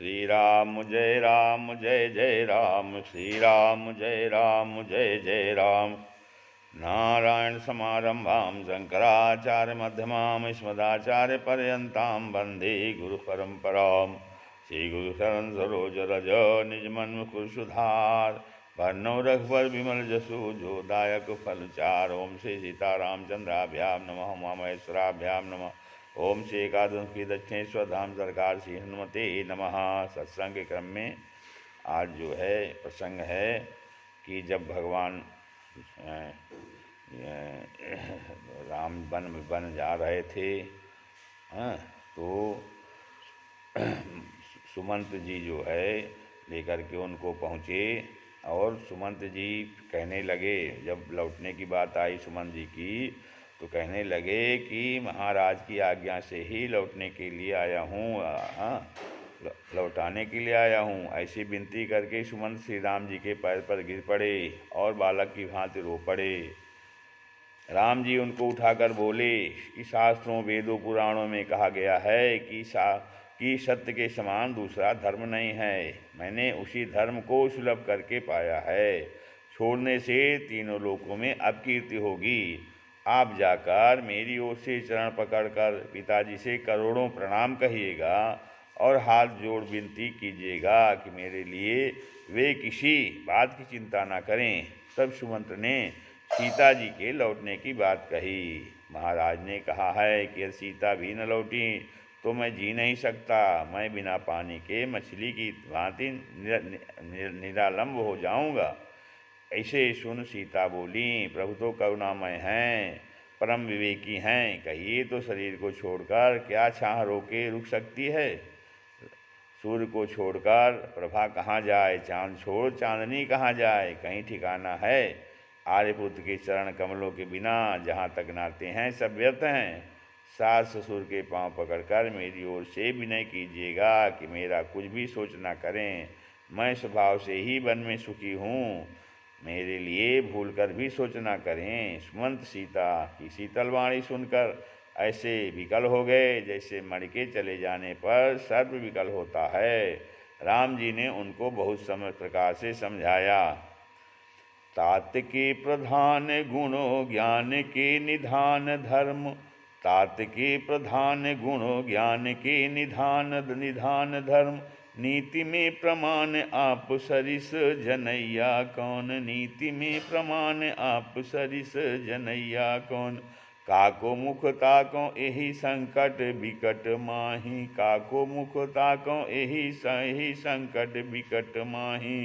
राम जय जय राम, श्री राम जय जय राम। नारायण समारंभां शंकराचार्य मध्यमां अस्मदाचार्यपर्यन्तां वन्दे गुरुपरम्परां। श्री गुरु शरण सरोज रज निज मन मुकुर सुधार, वर्णो रघुवर विमल जसु जो दायक फल चार। ओम श्री सीतारामचंद्राभ्यां नमः, उमामहेश्वराभ्यां नमः। ओम श्री एकादश की दक्षिणेश्वर धाम सरकार श्री हनुमते नमः। सत्संग के क्रम में आज जो है प्रसंग है कि जब भगवान राम वन जा रहे थे, तो सुमंत जी जो है लेकर के उनको पहुँचे, और सुमंत जी कहने लगे, जब लौटने की बात आई सुमंत जी की, तो कहने लगे कि महाराज की आज्ञा से ही लौटने के लिए आया हूँ, लौटाने के लिए आया हूँ। ऐसी विनती करके सुमंत श्री राम जी के पैर पर गिर पड़े और बालक की भांति रो पड़े। राम जी उनको उठाकर बोले कि शास्त्रों वेदों पुराणों में कहा गया है कि सत्य के समान दूसरा धर्म नहीं है। मैंने उसी धर्म को सुलभ करके पाया है। छोड़ने से तीनों लोकों में अपकीर्ति होगी। आप जाकर मेरी ओर से चरण पकड़कर पिताजी से करोड़ों प्रणाम कहिएगा और हाथ जोड़ विनती कीजिएगा कि मेरे लिए वे किसी बात की चिंता ना करें। तब सुमंत ने सीता जी के लौटने की बात कही। महाराज ने कहा है कि यदि सीता भी न लौटी तो मैं जी नहीं सकता। मैं बिना पानी के मछली की भांति निरालंब हो जाऊंगा। ऐसे सुन सीता बोली, प्रभु तो करुणामय हैं, परम विवेकी हैं। कहिए तो शरीर को छोड़कर क्या छाह रोके रुक सकती है? सूर्य को छोड़कर प्रभा कहाँ जाए, चांद छोड़ चांदनी कहाँ जाए, कहीं ठिकाना है? आर्यपुत्र के चरण कमलों के बिना जहाँ तक नाते हैं सब व्यर्थ हैं। सास ससुर के पांव पकड़कर मेरी ओर से विनय कीजिएगा कि मेरा कुछ भी सोच ना करें। मैं स्वभाव से ही वन में सुखी हूँ, मेरे लिए भूल कर भी सोच ना करें। सुमंत सीता की शीतल वाणी सुनकर ऐसे विकल हो गए जैसे मर के चले जाने पर सर्प विकल होता है। राम जी ने उनको बहुत समय प्रकार से समझाया। तात के प्रधान गुणों ज्ञान के निधान धर्म, तात के प्रधान गुणों ज्ञान के निधान धर्म। नीति में प्रमाण आप सरिस जनैया कौन, नीति में प्रमाण आप सरिस जनैया कौन। काको मुख ताको एहि संकट विकट माही, काको मुख ताको एहि संकट विकट माही।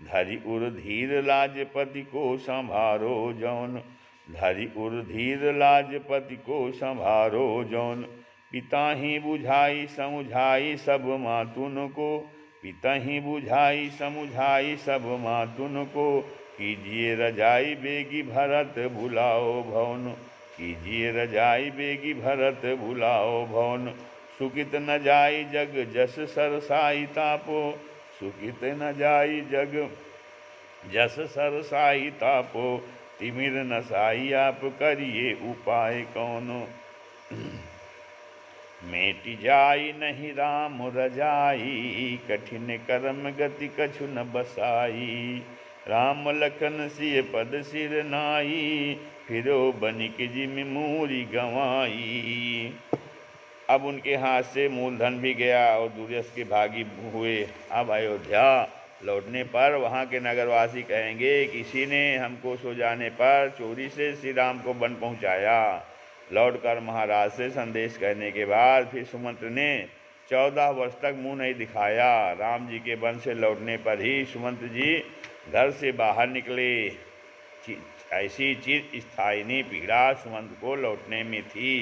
धरि उर धीर लाजपति को संभारो जौन, धरि उर धीर लाजपति को संभारो जौन। पिता ही बुझाई समुझाई सब मातुन को, पिता ही बुझाई समुझाई सब मातुन को। कीजिए रजाई बेगी भरत बुलाओ भवन, कीजिए रजाई बेगी भरत बुलाओ भवन। सुकित न जाई जग जस सरसाई तापो, सुकित न जाई जग जस सरसाई तापो। तिमिर नसाई आप करिए उपाय कौनो, मेट जाई नहीं राम रजाई। कठिन कर्म गति कछु न बसाई, राम लखन सिय पद सिर नाई। फिरो बनिक जिमि मूरी गंवाई। अब उनके हाथ से मूलधन भी गया और दुर्यस के भागी हुए। अब अयोध्या लौटने पर वहाँ के नगरवासी कहेंगे किसी ने हमको सो जाने पर चोरी से श्री राम को वन पहुँचाया। लौटकर महाराज से संदेश कहने के बाद फिर सुमंत्र ने 14 वर्ष तक मुंह नहीं दिखाया। राम जी के वन से लौटने पर ही सुमंत्र जी घर से बाहर निकले। ऐसी चिर स्थायिनी पीड़ा सुमंत को लौटने में थी।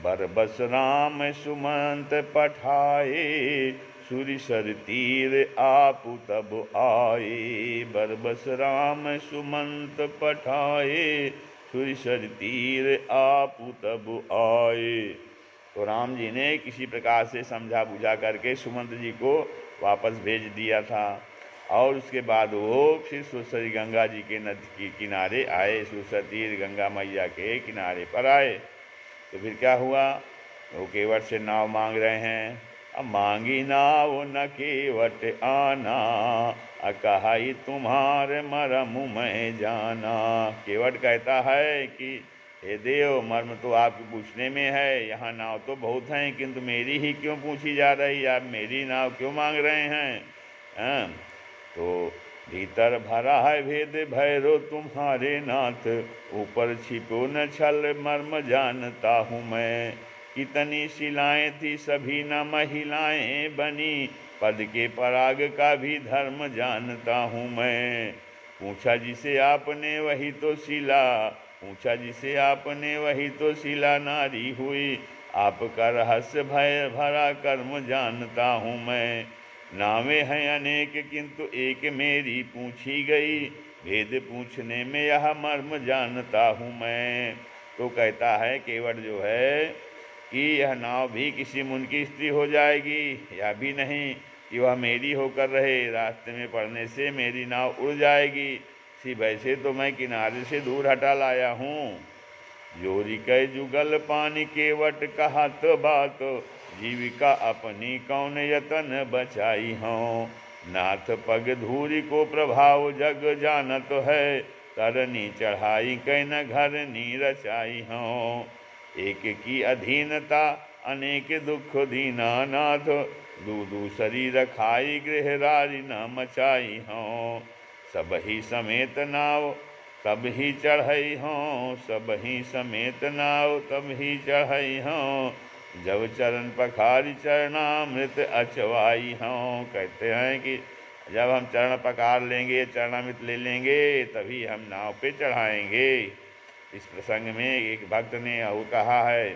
बरबस राम सुमंत पठाए, सुरिसर तीर आप तब आए। बरबस राम सुमंत पठाए, सुरिसर तीर आप तब आए। तो राम जी ने किसी प्रकार से समझा बुझा करके सुमंत जी को वापस भेज दिया था। और उसके बाद वो फिर सुरसरी गंगा जी के नदी के किनारे आए, सुरसर तीर गंगा मैया के किनारे पर आए। तो फिर क्या हुआ, वो केवट से नाव मांग रहे हैं, मांगी नाव न केवट आना, कहाई तुम्हारे मरम मैं जाना। केवट कहता है कि हे देव, मर्म तो आपके पूछने में है, यहाँ नाव तो बहुत हैं किंतु मेरी ही क्यों पूछी जा रही, आप मेरी नाव क्यों मांग रहे हैं? तो भीतर भरा है भेद भैरो तुम्हारे नाथ, ऊपर छिपो न छल मर्म जानता हूँ मैं। कितनी शिलाएं थी सभी न महिलाएं बनी, पद के पराग का भी धर्म जानता हूँ मैं। पूछा जिसे आपने वही तो शिला, पूछा जिसे आपने वही तो शिला नारी हुई, आपका रहस्य भय भरा कर्म जानता हूँ मैं। नावे हैं अनेक किंतु एक मेरी पूछी गई, भेद पूछने में यह मर्म जानता हूँ मैं। तो कहता है केवट जो है कि यह नाव भी किसी मुनि की स्त्री हो जाएगी, या भी नहीं कि वह मेरी होकर रहे, रास्ते में पड़ने से मेरी नाव उड़ जाएगी। सी वैसे तो मैं किनारे से दूर हटा लाया हूँ। जोरी कै जुगल पानी केवट कहत बात, जीविका अपनी कौन यतन बचाई हूँ। नाथ पग धूरी को प्रभाव जग जानत है, तरनी चढ़ाई कै न घर नी रचाई हूँ। एक की अधीनता अनेक दुख दीनानाथ, दू शरीर खाई गृहरारी न मचाई हूँ। सब ही समेत नाव तब ही चढ़ई हों, सब ही समेत नाव तब ही चढ़ई हों, जब चरण पखारी चरणामृत अचवाई हों। कहते हैं कि जब हम चरण पकार लेंगे, चरणामृत ले लेंगे, तभी हम नाव पे चढ़ाएंगे। इस प्रसंग में एक भक्त ने और कहा है,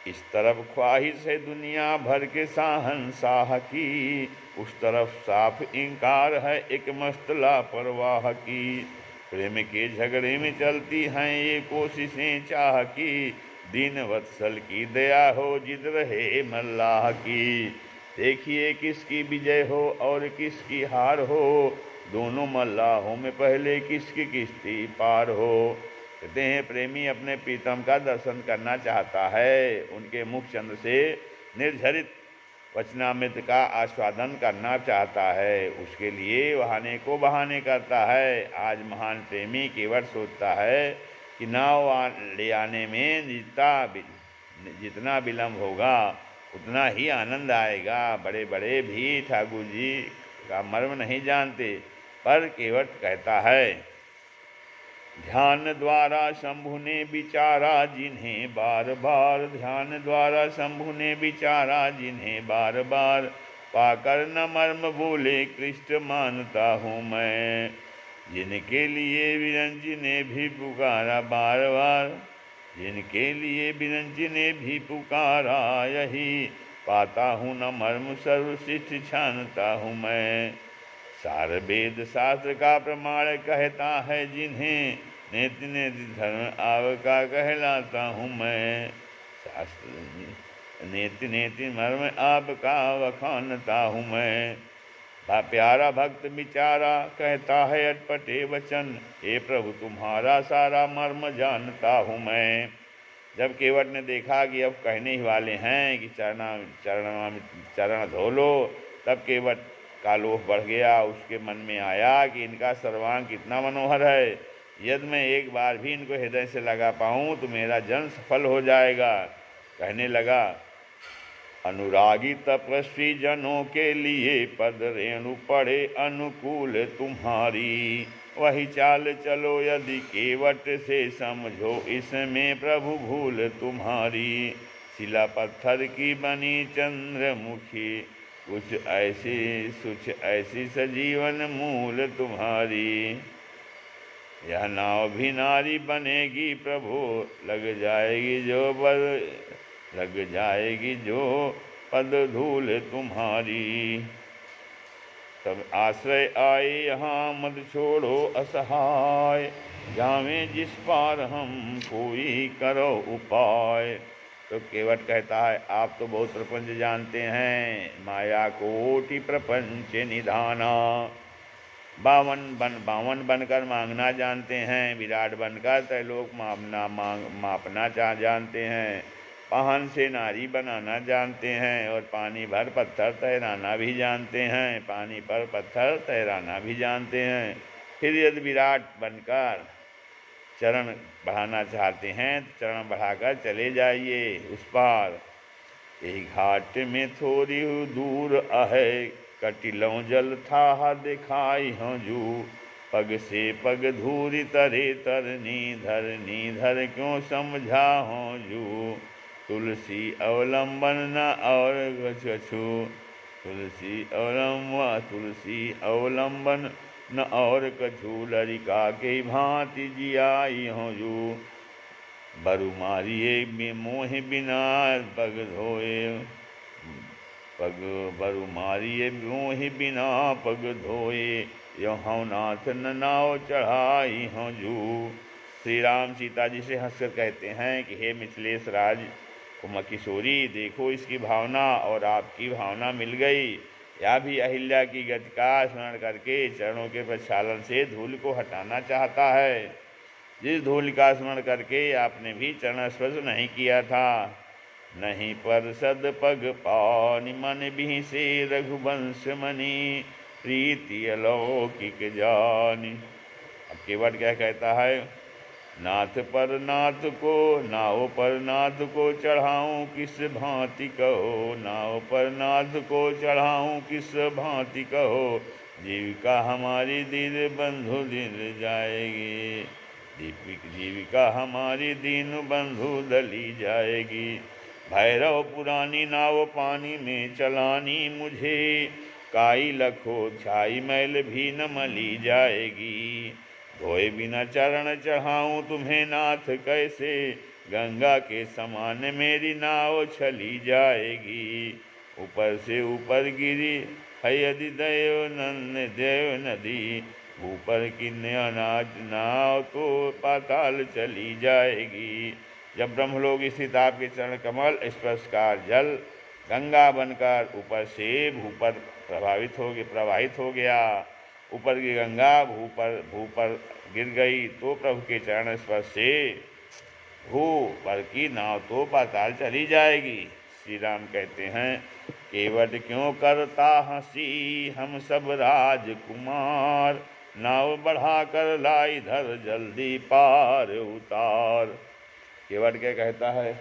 इस तरफ ख्वाहिश है दुनिया भर के शाहंशाह की, उस तरफ साफ इंकार है एक मस्त लापरवाह की। प्रेम के झगड़े में चलती हैं ये कोशिशें चाह की, दीन वत्सल की दया हो जिद रहे मल्लाह की। देखिए किसकी विजय हो और किसकी हार हो, दोनों मल्लाहों में पहले किसकी किश्ती पार हो। कहते हैं प्रेमी अपने प्रीतम का दर्शन करना चाहता है, उनके मुख चंद्र से निर्झरित वचनामृत का आस्वादन करना चाहता है, उसके लिए बहाने को बहाने करता है। आज महान प्रेमी केवट सोचता है कि नाव ले आने में जितना विलम्ब होगा उतना ही आनंद आएगा। बड़े बड़े भी ठाकुर जी का मर्म नहीं जानते, पर केवट कहता है, ध्यान द्वारा शंभु ने विचारा जिन्हें बार बार, ध्यान द्वारा शंभु ने विचारा जिन्हें बार बार, पाकर न मर्म बोले कृष्ण मानता हूँ मैं। जिनके लिए विरंजी ने भी पुकारा बार बार, जिनके लिए विरंजी ने भी पुकारा यही, पाता हूँ न मर्म सर्वश्रेष्ठ छानता हूँ मैं। सार वेद शास्त्र का प्रमाण कहता है जिन्हें, नेति नेति धर्म आवका कहलाता हूँ मैं। शास्त्र नेति नेति मर्म आपका वखानता हूँ मैं। प्यारा भक्त बिचारा कहता है अटपटे वचन, हे प्रभु तुम्हारा सारा मर्म जानता हूँ मैं। जब केवट ने देखा कि अब कहने ही वाले हैं कि चरण धो लो, तब केवट का लोभ बढ़ गया। उसके मन में आया कि इनका सर्वांग कितना मनोहर है, यदि मैं एक बार भी इनको हृदय से लगा पाऊँ तो मेरा जन्म सफल हो जाएगा। कहने लगा, अनुरागी तपस्वी जनों के लिए पद रेणु पड़े अनुकूल तुम्हारी, वही चाल चलो यदि केवट से समझो इसमें प्रभु भूल तुम्हारी। शिला पत्थर की बनी चंद्रमुखी, कुछ ऐसी सजीवन मूल तुम्हारी। यह नाव भी नारी बनेगी प्रभु, लग जाएगी जो पद धूल तुम्हारी। तब आश्रय आए यहाँ मत छोड़ो असहाय, जावे जिस पार हम कोई करो उपाय। तो केवट कहता है, आप तो बहुत प्रपंच जानते हैं, माया कोटि प्रपंच निधाना। बावन बनकर मांगना जानते हैं, विराट बनकर त्रैलोक मापना जानते हैं। पाहन से नारी बनाना जानते हैं और पानी भर पत्थर तैराना भी जानते हैं, पानी पर पत्थर तैराना भी जानते हैं। फिर यदि विराट बनकर चरण बढ़ाना चाहते हैं तो चरण बढ़ाकर चले जाइए उस पार। यही घाट में थोड़ी दूर आहे, कटिलों जल था दिखाई हूँ जू। पग से पग धूरी तरे तरनी धर क्यों समझा हूँ जू। तुलसी अवलंबन न और कछु, तुलसी अवलंबन न और कछु। लरिका के भांति जियाई हूँ जू। बरु मारिए मोह बिना पग धोए, बरु मारिए मोह बिना पग धोए। यो हूँ नाथ न नाव चढ़ाई हूँ जू। श्री राम सीता जी से हंसकर कहते हैं कि हे मिथिलेश राज कुमा किशोरी, देखो इसकी भावना और आपकी भावना मिल गई। यह भी अहिल्या की गति का स्मरण करके चरणों के प्रक्षालन से धूल को हटाना चाहता है, जिस धूल का स्मरण करके आपने भी चरण स्पर्श नहीं किया था। नहीं पर सद पग पानी मन भी से रघुवंश मणि, प्रीति अलौकिक जानी। अब केवट क्या कहता है, नाथ पर नाथ को नाव पर नाथ को चढ़ाऊं किस भांति कहो, नाव पर नाथ को चढ़ाऊं किस भांति कहो। जीविका हमारी दीन बंधु दिन जाएगी, जीविका हमारी दीन बंधु दली जाएगी। भैरव पुरानी नाव पानी में चलानी मुझे, काई लखो छाई मैल भी न मली जाएगी। धोए बिना चरण चढ़ाऊं तुम्हें नाथ कैसे, गंगा के समान मेरी नाव चली जाएगी। ऊपर से ऊपर गिरी है यदि देव नदी, ऊपर की नाव तो पाताल चली जाएगी। जब ब्रह्मलोक स्थित आपके चरण कमल स्पर्शकार जल गंगा बनकर ऊपर से भू पर प्रवाहित हो गया, ऊपर की गंगा भू पर गिर गई तो प्रभु के चरण स्पर्श से भू पर की नाव तो पाताल चली जाएगी। श्री राम कहते हैं, केवट क्यों करता हंसी हम सब राजकुमार, नाव बढ़ा कर लाई धर जल्दी पार उतार। केवट क्या कहता है,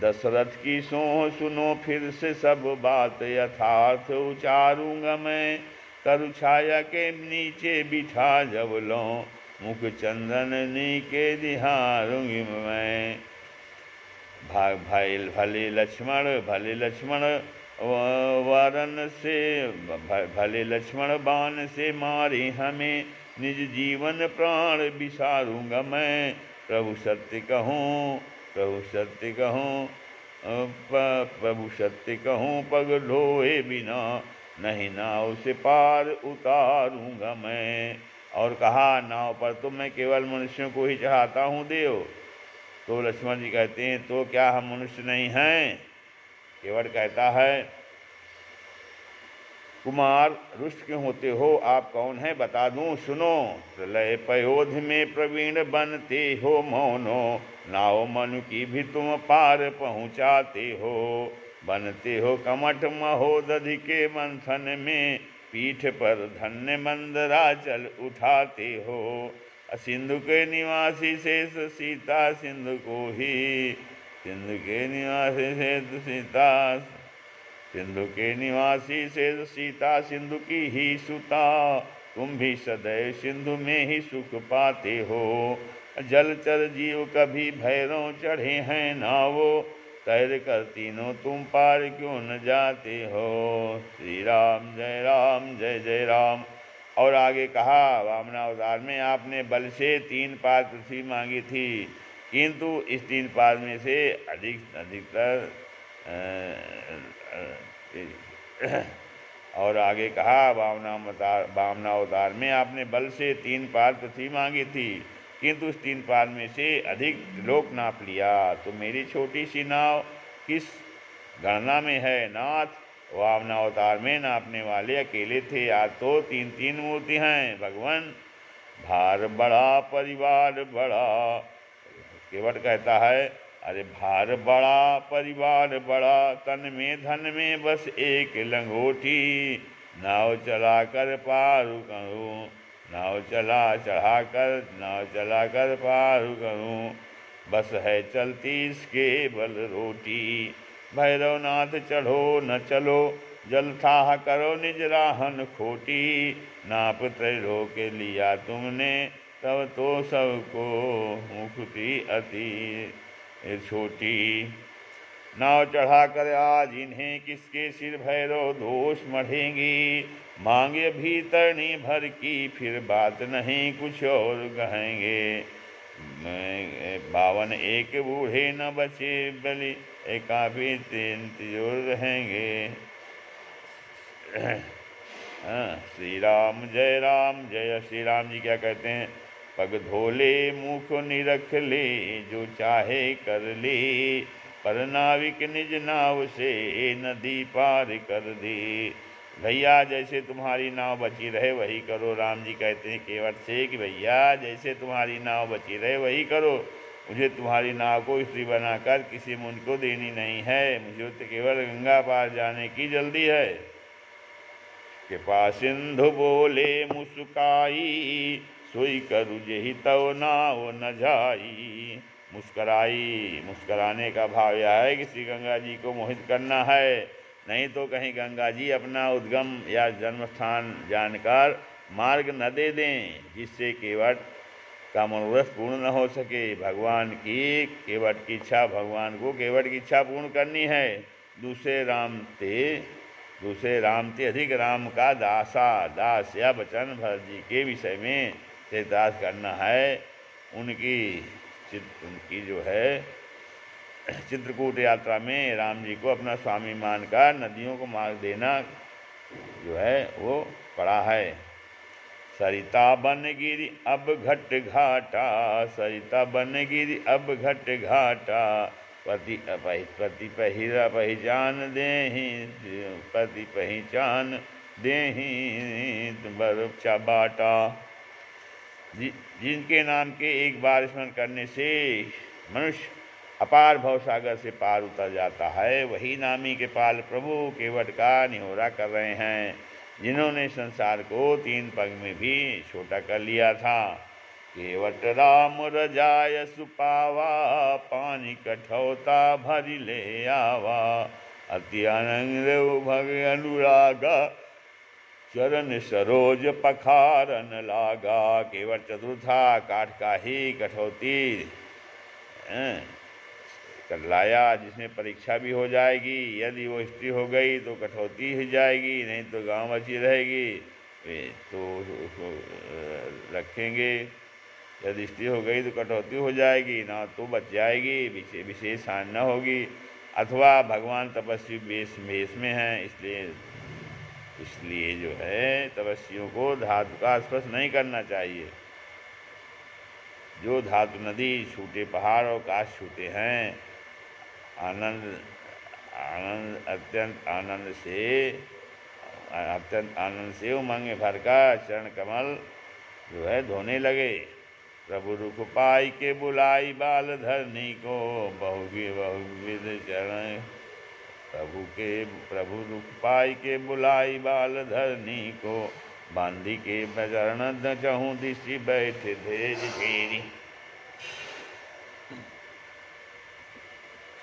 दशरथ की सोह सुनो फिर से सब बात यथार्थ उचारूंगा मैं, तरु छाया के नीचे बिठा जब लो मुख चंदन नीके दिहारूंगी मैं। भले लक्ष्मण वारन से भले लक्ष्मण बाण से मारे हमें, निज जीवन प्राण बिसारूंगा मैं। प्रभु सत्य कहूँ पग ढोए बिना, नहीं नाव से पार उतारूंगा मैं। और कहा, नाव पर तो मैं केवल मनुष्यों को ही चढ़ाता हूँ देव। तो लक्ष्मण जी कहते हैं, तो क्या हम मनुष्य नहीं हैं? केवट कहता है, कुमार रुष्ट क्यों होते हो, आप कौन हैं बता दूं सुनो। प्रलय पयोध में प्रवीण बनते हो मौनो, नाव मनु की भी तुम पार पहुँचाते हो। बनते हो कमठ महोदधि के मंथन में, पीठ पर धन्य मंदराचल उठाते हो। सिंधु के निवासी शेष सीता सिंधु को ही, सिंधु के निवासी शेष सीता, सिंधु के निवासी शेष सीता सिंधु की ही सुता। तुम भी सदैव सिंधु में ही सुख पाते हो। जलचर जीव कभी भैरव चढ़े हैं नावो, तैर कर तीनों तुम पार क्यों न जाते हो। श्री राम जय जय राम। और आगे कहा, वामनावतार में आपने बल से 3 पार पृथ्वी मांगी थी, किंतु इस 3 पार में से अधिकतर और आगे कहा, वामनावतार में आपने बल से 3 पार पृथ्वी मांगी थी, किंतु उस 3 पार में से अधिक लोक नाप लिया। तो मेरी छोटी सी नाव किस गणना में है नाथ। वामनावतार में नापने वाले अकेले थे, आज तो 3-3 मूर्ति हैं भगवान। भार बड़ा परिवार बड़ा। केवट कहता है, अरे भार बड़ा परिवार बड़ा, तन में धन में बस एक लंगोटी। नाव चला कर पार करूँ, नाव चला कर पार करूँ, बस है चलती इसके बल रोटी। भैरवनाथ चढ़ो न चलो, जल थाह करो निज राहन खोटी। नाप त्रैलोक के लिया तुमने, तब तो सबको मुक्ति अति छोटी। नाव चढ़ा कर आज इन्हें किसके सिर भैरव दोष मढ़ेंगी। मांगे भीतरनी भर की फिर बात नहीं कुछ और कहेंगे। 52 एक बूढ़े न बचे बलि, काफी तीन तिजोर रहेंगे। श्री राम जय श्री राम जी क्या कहते हैं, पग धोले मुख निरख ले, जो चाहे कर ले, पर नाविक निज नाव से नदी पार कर दे। भैया जैसे तुम्हारी नाव बची रहे वही करो। राम जी कहते हैं केवट से कि भैया जैसे तुम्हारी नाव बची रहे वही करो, मुझे तुम्हारी नाव को स्त्री बनाकर किसी मुनि को देनी नहीं है, मुझे तो केवल गंगा पार जाने की जल्दी है। कृपा सिंधु बोले मुस्काई, सोई करु जेहि तव नाव न जाई। मुस्कराई, मुस्कराने का भाव यह है कि श्री गंगा जी को मोहित करना है, नहीं तो कहीं गंगा जी अपना उद्गम या जन्म स्थान जानकर मार्ग न दे दें, जिससे केवट का मनोरथ पूर्ण न हो सके। भगवान की केवट की इच्छा, भगवान को केवट की इच्छा पूर्ण करनी है। दूसरे राम ते अधिक राम का दास या वचन भरत जी के विषय में चरितार्थ करना है। उनकी जो है चित्रकूट यात्रा में राम जी को अपना स्वामी मानकर नदियों को मार्ग देना जो है वो पड़ा है। सरिता बन गिरी अब घट घाटा, सरिता बन गिरी अब घट घाटा, पति पहचान देहि, पति पहचान देहि बरक्षा बाटा। जिनके नाम के एक बार स्मरण करने से मनुष्य अपार भवसागर से पार उतर जाता है, वही नामी के पाल प्रभु केवट का निहोरा कर रहे हैं, जिन्होंने संसार को 3 पग में भी छोटा कर लिया था। केवट राम रजाय सुपावा, पानी कठौता भरी ले आवा। अति आनंद भग अनुरागा, चरण सरोज पखारन लागा। केवट चतुर्था, काठ का ही कठौती कर लाया, जिसमें परीक्षा भी हो जाएगी। यदि वो स्त्री हो गई तो कठौती हो जाएगी, नहीं तो गांव बची रहेगी तो उसको रखेंगे। यदि स्त्री हो गई तो कटौती हो जाएगी, ना तो बच जाएगी, विशेष हानि न होगी। अथवा भगवान तपस्वी वेश में हैं, इसलिए जो है तपस्वियों को धातु का स्पर्श नहीं करना चाहिए। जो धातु नदी छूटे पहाड़ और काश छूते हैं, अत्यंत आनंद से उमंग भरकर चरण कमल जो है धोने लगे। प्रभु रुख पाई के बुलाई बाल धरनी को, बहुविध चरण प्रभु रुख पाई के बुलाई बाल धरनी को। बांधी के चरण चहु दिशि बैठे धेज घेरी।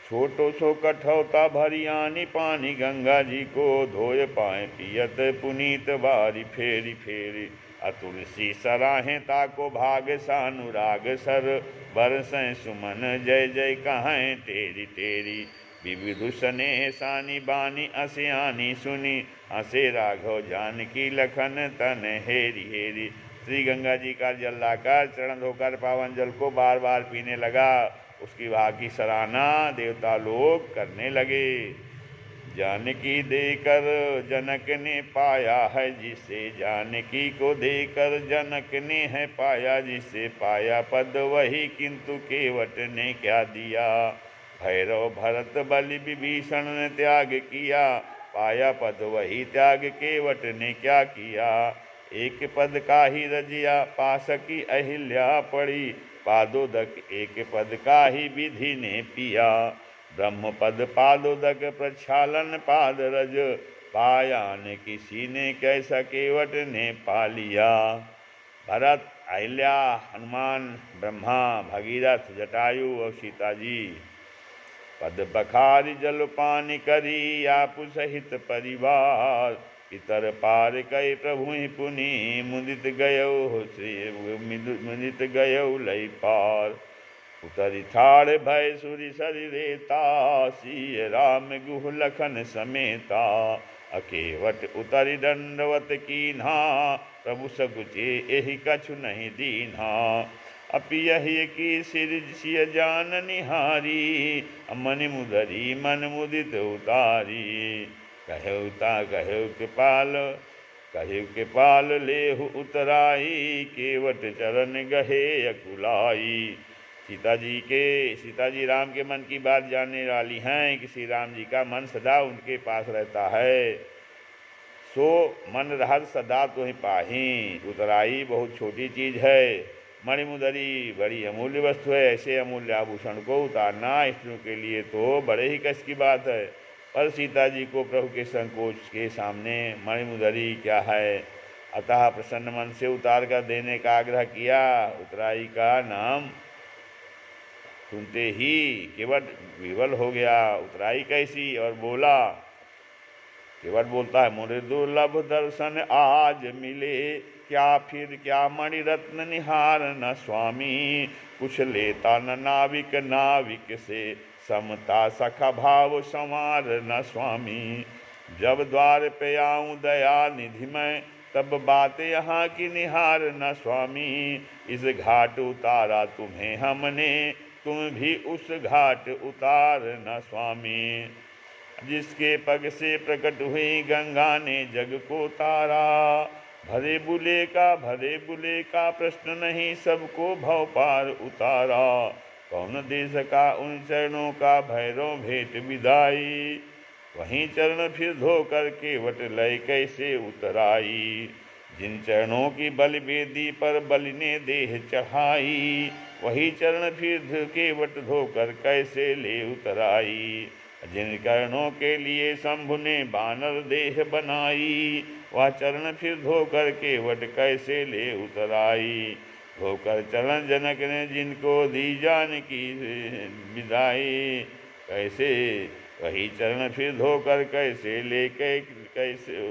छोटो सो कठौता भरी आनी पानी, गंगा जी को धोय पाए पियत पुनीत बारी फेरी फेरी। अतुलसी सराहे ताको भाग सानुराग सर, बरसें सुमन जय जय कहें टेरी टेरी। विविधु सने सानी बानी असियानी सुनी, हसे राघव जानकी लखन तन हेरी हेरी। श्री गंगा जी का जल लाकर चरण धोकर पावन जल को बार बार पीने लगा। उसकी भाग की सराहना देवता लोग करने लगे। जानकी देकर जनक ने पाया है जिसे, जानकी को देकर जनक ने है पाया जिसे। पाया पद वही किंतु केवट ने क्या दिया, भैरव भरत बलि विभीषण ने त्याग किया। पाया पद वही त्याग केवट ने क्या किया। एक पद का ही रजिया, पासकी अहिल्या पड़ी, पादोदक एक पद का ही विधि ने पिया, ब्रह्म पद पादोदक प्रक्षालन पाद रज, पाया न किसी ने कैसा केवट ने पा लिया। भरत, अहिल्या, हनुमान, ब्रह्मा, भगीरथ, जटायु और सीता जी पद बखारी जल पानी करी, आप सहित परिवार, इतर पार कई प्रभु पुनि, मुदित गयो श्री मुदित गयो लय पार, उतरि ठाड़ भय सुरि सरिरेता, सिय राम गुह लखन समेता, अकेवट उतरि दंडवत कीन्हा, प्रभु सकुचे एहि कछु नहीं दीन्हा, अपि यही की सिर सिय जान निहारी, मन मुदरी मन मुदित उतारी, कहु के पाल लेहु उतराई, केवट चरण गहे अकुलाई। सीता जी राम के मन की बात जानने वाली हैं कि श्री राम जी का मन सदा उनके पास रहता है। सो मन रहत सदा तो ही पाही, उतराई बहुत छोटी चीज है, मणिमुदरी बड़ी अमूल्य वस्तु है, ऐसे अमूल्य आभूषण को उतारना स्त्रियों के लिए तो बड़े ही कष्ट की बात है। पर सीता जी को प्रभु के संकोच के सामने मणिमुदरी क्या है, अतः प्रसन्न मन से उतार कर देने का आग्रह किया। उतराई का नाम सुनते ही केवट विवल हो गया, उतराई कैसी, और बोला, केवट बोलता है, मोरे दुर्लभ दर्शन आज मिले, क्या मणि रत्न निहार न स्वामी, कुछ लेता न नाविक नाविक से, समता सखा भाव संवार न स्वामी, जब द्वार पे आऊं दया निधि में, तब बात यहाँ की निहार न स्वामी, इस घाट उतारा तुम्हें हमने, तुम भी उस घाट उतार न स्वामी, जिसके पग से प्रकट हुई गंगा ने जग को तारा, भरे बुले का प्रश्न नहीं, सबको भव पार उतारा, कौन दे सका उन चरणों का भैरव भेंट विदाई, वहीं चरण फिर धो कर केवट लय कैसे उतराई, जिन चरणों की बलि वेदी पर बलि ने देह चढ़ाई, वही चरण फिर केवट धोकर कैसे ले उतराई, जिन चरणों के लिए शंभु ने बानर देह बनाई, वह चरण फिर धोकर केवट कैसे ले उतराई, धोकर चरण जनक ने जिनको दी जानकी विदाई, कैसे वही चरण फिर धोकर कैसे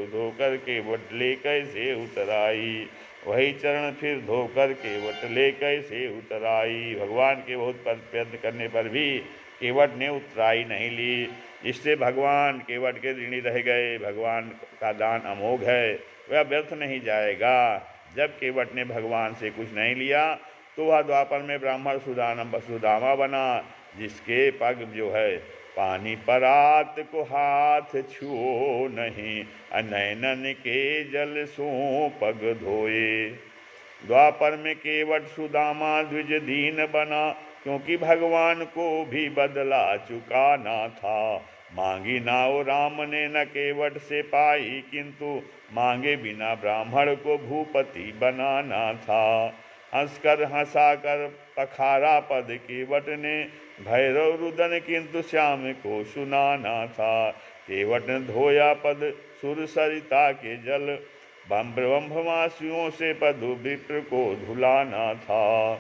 धोकर केवट ले कैसे उतराई, वही चरण फिर धोकर केवट ले कैसे उतराई। भगवान के बहुत प्रयत्न करने पर भी केवट ने उतराई नहीं ली, इससे भगवान केवट के ऋणी रह गए। भगवान का दान अमोघ है, वह व्यर्थ नहीं जाएगा। जब केवट ने भगवान से कुछ नहीं लिया तो वह द्वापर में ब्राह्मण सुदामा बना, जिसके पग जो है पानी परात को हाथ छुओ नहीं, नैनन के जल सो पग धोए। द्वापर में केवट सुदामा द्विज दीन बना, क्योंकि भगवान को भी बदला चुकाना था। मांगी नाव राम ने न केवट से पाई, किंतु मांगे बिना ब्राह्मण को भूपति बनाना था। हंसकर हंसाकर पखारा पद केवट ने, भैरव रुदन किंतु श्याम को सुनाना था। केवट ने धोया पद सुर सरिता के जल, ब्रह्मवासियों से पदु विप्र को धुलाना था।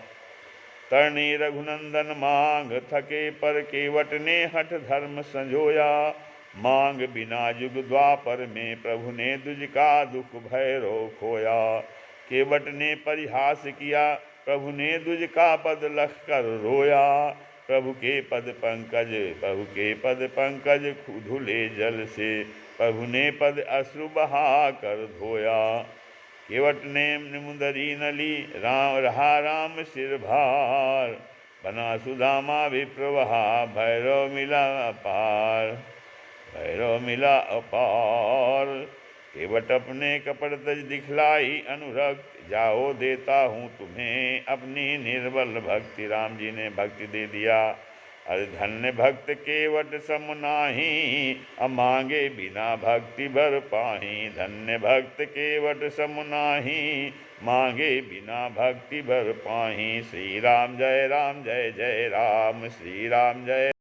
तरणी रघुनंदन मांग थके पर केवट ने हठ धर्म संजोया, मांग बिना युग द्वापर में प्रभु ने दुज का दुख भैरव खोया। केवट ने परिहास किया, प्रभु ने दुज का पद लख कर रोया। प्रभु के पद पंकज धुले जल से, प्रभु ने पद अश्रु बहा कर धोया। केवट ने मुंदरी नली राम सिर भार, बना सुदामा विप्रवहा भैरव मिला अपार। केवट अपने कपट तज दिखलाई अनुरक्त, जाओ देता हूँ तुम्हें अपनी निर्बल भक्ति। राम जी ने भक्ति दे दिया, अरे धन्य भक्त केवट सम नाहि, मांगे बिना भक्ति भर पाहि। धन्य भक्त केवट सम नाहि, मांगे बिना भक्ति भर पाहि। श्री राम जय जय राम, श्री राम जय